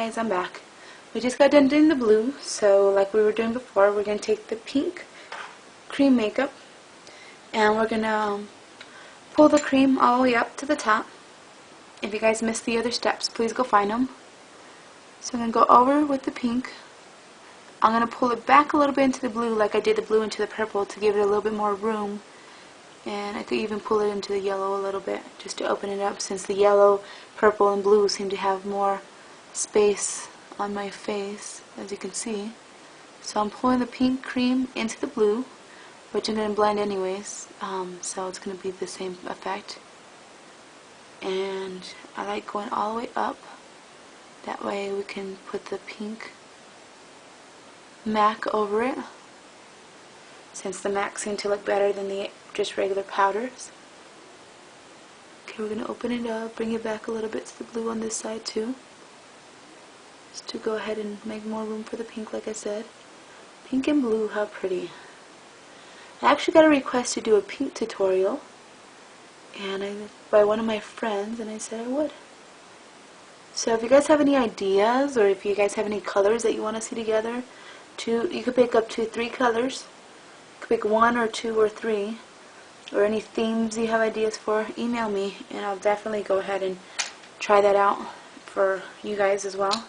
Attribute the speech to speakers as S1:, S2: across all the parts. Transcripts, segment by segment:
S1: guys, I'm back. We just got done doing the blue, so like we were doing before, we're going to take the pink cream makeup and we're going to pull the cream all the way up to the top. If you guys missed the other steps, please go find them. So I'm going to go over with the pink. I'm going to pull it back a little bit into the blue like I did the blue into the purple to give it a little bit more room. And I could even pull it into the yellow a little bit just to open it up, since the yellow, purple, and blue seem to have more space on my face, as you can see. So I'm pulling the pink cream into the blue, which I'm going to blend anyways, so it's going to be the same effect. And I like going all the way up. That way we can put the pink MAC over it, since the MAC seem to look better than the just regular powders. Okay, we're going to open it up, bring it back a little bit to the blue on this side too, just to go ahead and make more room for the pink like I said. Pink and blue, how pretty. I actually got a request to do a pink tutorial by one of my friends, and I said I would. So if you guys have any ideas, or if you guys have any colors that you want to see together, you could pick up 2, 3 colors. You could pick 1 or 2 or 3, or any themes you have ideas for, email me and I'll definitely go ahead and try that out for you guys as well.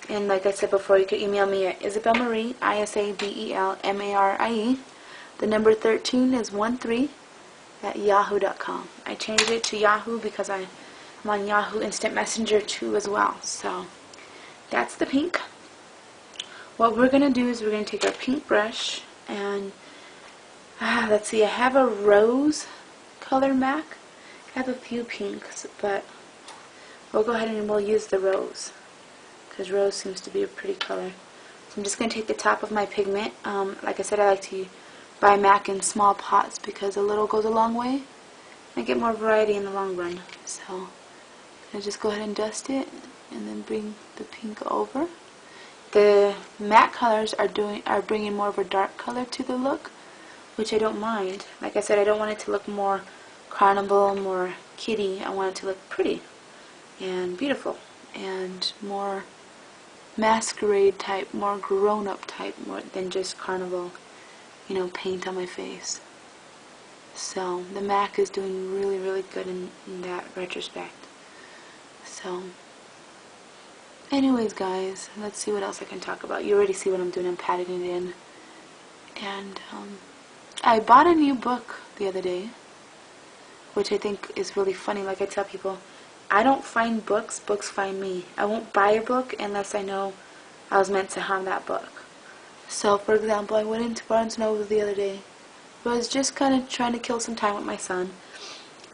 S1: And like I said before, you could email me at Isabel Marie, ISABELMARIE. The number 13 is 13 at yahoo.com. I changed it to Yahoo because I'm on Yahoo Instant Messenger too as well. So that's the pink. What we're going to do is we're going to take our pink brush and let's see, I have a rose color MAC. I have a few pinks, but we'll go ahead and we'll use the rose, because rose seems to be a pretty color. So I'm just going to take the top of my pigment. Like I said, I like to buy MAC in small pots because a little goes a long way. I get more variety in the long run. So I'll just go ahead and dust it and then bring the pink over. The matte colors are bringing more of a dark color to the look, which I don't mind. Like I said, I don't want it to look more carnival, more kitty. I want it to look pretty and beautiful and more masquerade type, more grown-up type, more than just carnival, you know, paint on my face. So the MAC is doing really, really good in that retrospect. So anyways, guys, let's see what else I can talk about. You already see what I'm doing. I'm patting it in. And I bought a new book the other day, which I think is really funny. Like I tell people, I don't find books, books find me. I won't buy a book unless I know I was meant to have that book. So, for example, I went into Barnes & Noble the other day. I was just kind of trying to kill some time with my son,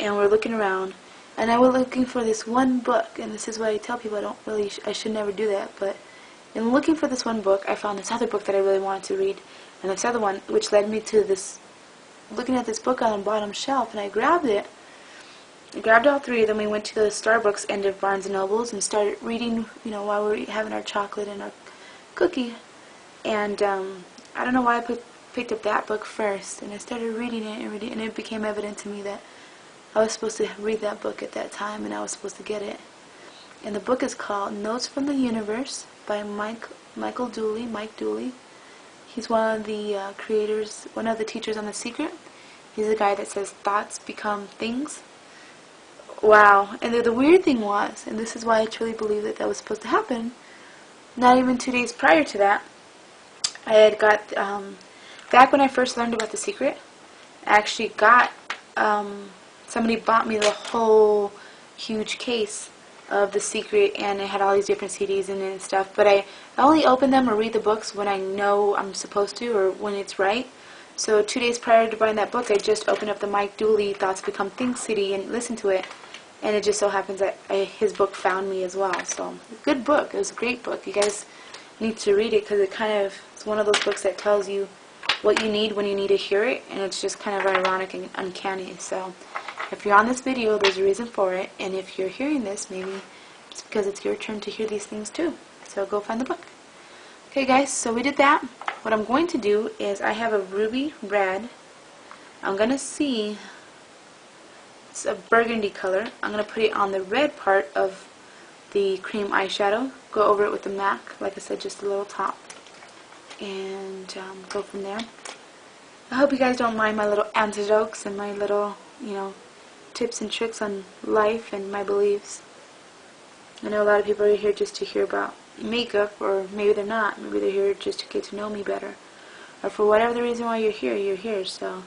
S1: and we're looking around, and I was looking for this one book, and this is what I tell people, I should never do that, but in looking for this one book, I found this other book that I really wanted to read, and this other one, which led me to this, looking at this book on the bottom shelf, and I grabbed it. I grabbed all 3 of them. We went to the Starbucks end of Barnes & Noble's and started reading, you know, while we were having our chocolate and our cookie. And I don't know why I picked up that book first, and I started reading it and it became evident to me that I was supposed to read that book at that time, and I was supposed to get it. And the book is called Notes from the Universe by Mike Dooley. He's one of the creators, one of the teachers on The Secret. He's the guy that says thoughts become things. Wow. And the weird thing was, and this is why I truly believe that that was supposed to happen, not even 2 days prior to that, I had got, back when I first learned about The Secret, I actually got, somebody bought me the whole huge case of The Secret, and it had all these different CDs in it and stuff, but I only open them or read the books when I know I'm supposed to, or when it's right. So 2 days prior to buying that book, I just opened up the Mike Dooley Thoughts Become Things CD and listened to it, and it just so happens that his book found me as well. So, good book. It was a great book. You guys need to read it, because it's one of those books that tells you what you need when you need to hear it, and it's just kind of ironic and uncanny. So if you're on this video, there's a reason for it, and if you're hearing this, maybe it's because it's your turn to hear these things too. So go find the book. Okay guys, so we did that. What I'm going to do is, I have a ruby red. I'm going to see, it's a burgundy color. I'm going to put it on the red part of the cream eyeshadow, go over it with the MAC, like I said, just a little top, and go from there. I hope you guys don't mind my little anecdotes and my little, tips and tricks on life and my beliefs. I know a lot of people are here just to hear about makeup, or maybe they're not. Maybe they're here just to get to know me better. Or for whatever the reason why you're here. So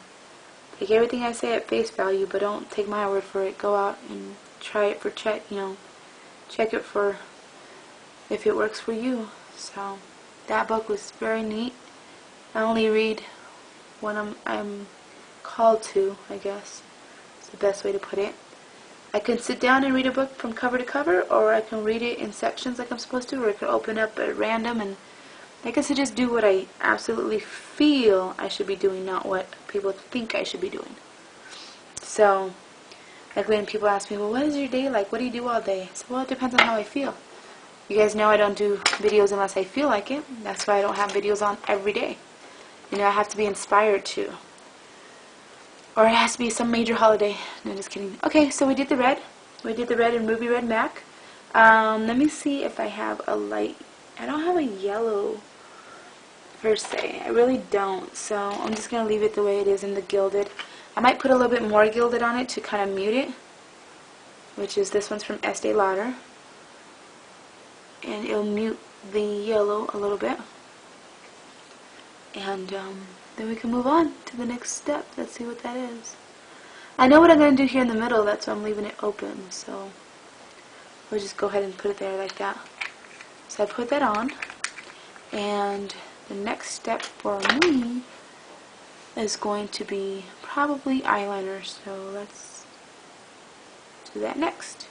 S1: take everything I say at face value, but don't take my word for it. Go out and try it for check it for if it works for you. So that book was very neat. I only read when I'm called to, I guess. It's the best way to put it. I can sit down and read a book from cover to cover, or I can read it in sections like I'm supposed to, or I can open up at random, and I guess I just do what I absolutely feel I should be doing, not what people think I should be doing. So, like when people ask me, well, what is your day like? What do you do all day? I say, well, it depends on how I feel. You guys know I don't do videos unless I feel like it. That's why I don't have videos on every day. I have to be inspired to. Or it has to be some major holiday. No, just kidding. Okay, so we did the red. We did the red and ruby red MAC. Let me see if I have a light. I don't have a yellow per se. I really don't. So I'm just going to leave it the way it is in the gilded. I might put a little bit more gilded on it to kind of mute it. Which is, this one's from Estee Lauder. And it'll mute the yellow a little bit. And then we can move on to the next step. Let's see what that is. I know what I'm going to do here in the middle, that's why I'm leaving it open. So we'll just go ahead and put it there like that. So I put that on, and the next step for me is going to be probably eyeliner. So let's do that next.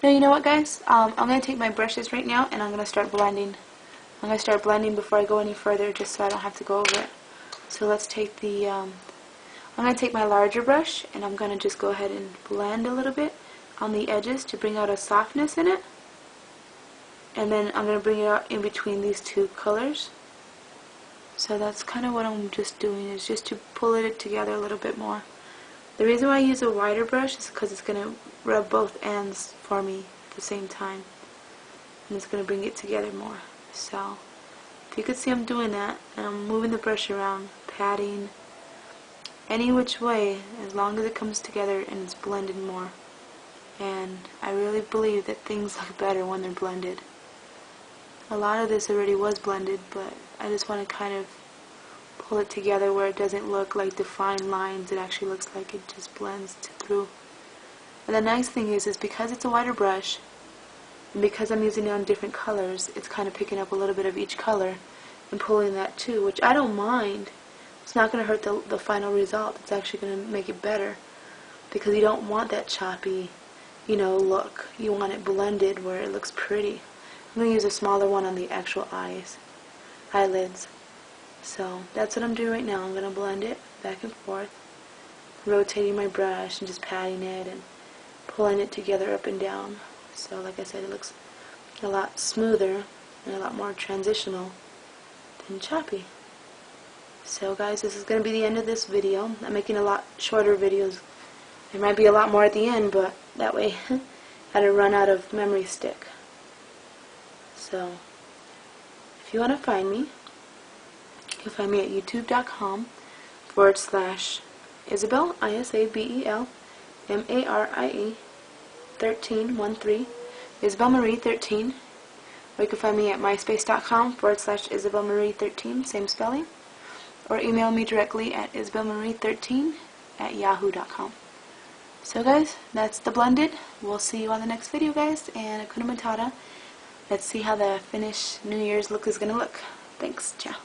S1: Now, you know what, guys? I'm going to take my brushes right now, and I'm going to start blending. I'm going to start blending before I go any further, just so I don't have to go over it. So let's take the, I'm going to take my larger brush, and I'm going to just go ahead and blend a little bit on the edges to bring out a softness in it. And then I'm going to bring it out in between these two colors. So that's kind of what I'm just doing, is just to pull it together a little bit more. The reason why I use a wider brush is because it's going to rub both ends for me at the same time. And it's going to bring it together more. So if you could see I'm doing that, and I'm moving the brush around, patting, any which way, as long as it comes together and it's blended more. And I really believe that things look better when they're blended. A lot of this already was blended, but I just want to kind of pull it together where it doesn't look like defined lines. It actually looks like it just blends through. And the nice thing is because it's a wider brush, and because I'm using it on different colors, it's kind of picking up a little bit of each color and pulling that too, which I don't mind. It's not going to hurt the final result. It's actually going to make it better, because you don't want that choppy, look. You want it blended where it looks pretty. I'm going to use a smaller one on the actual eyelids. So that's what I'm doing right now. I'm going to blend it back and forth, rotating my brush and just patting it and pulling it together up and down. So like I said, it looks a lot smoother and a lot more transitional than choppy. So guys, this is going to be the end of this video. I'm making a lot shorter videos. There might be a lot more at the end, but that way I had to run out of memory stick. So if you want to find me, you'll find me at youtube.com/Isabel, Isabel Marie 1313, Isabel Marie 13, or you can find me at myspace.com/Isabel Marie 13, same spelling, or email me directly at isabelmarie13@yahoo.com. So guys, that's the blended. We'll see you on the next video, guys, and Hakuna Matata. Let's see how the finished New Year's look is going to look. Thanks, ciao.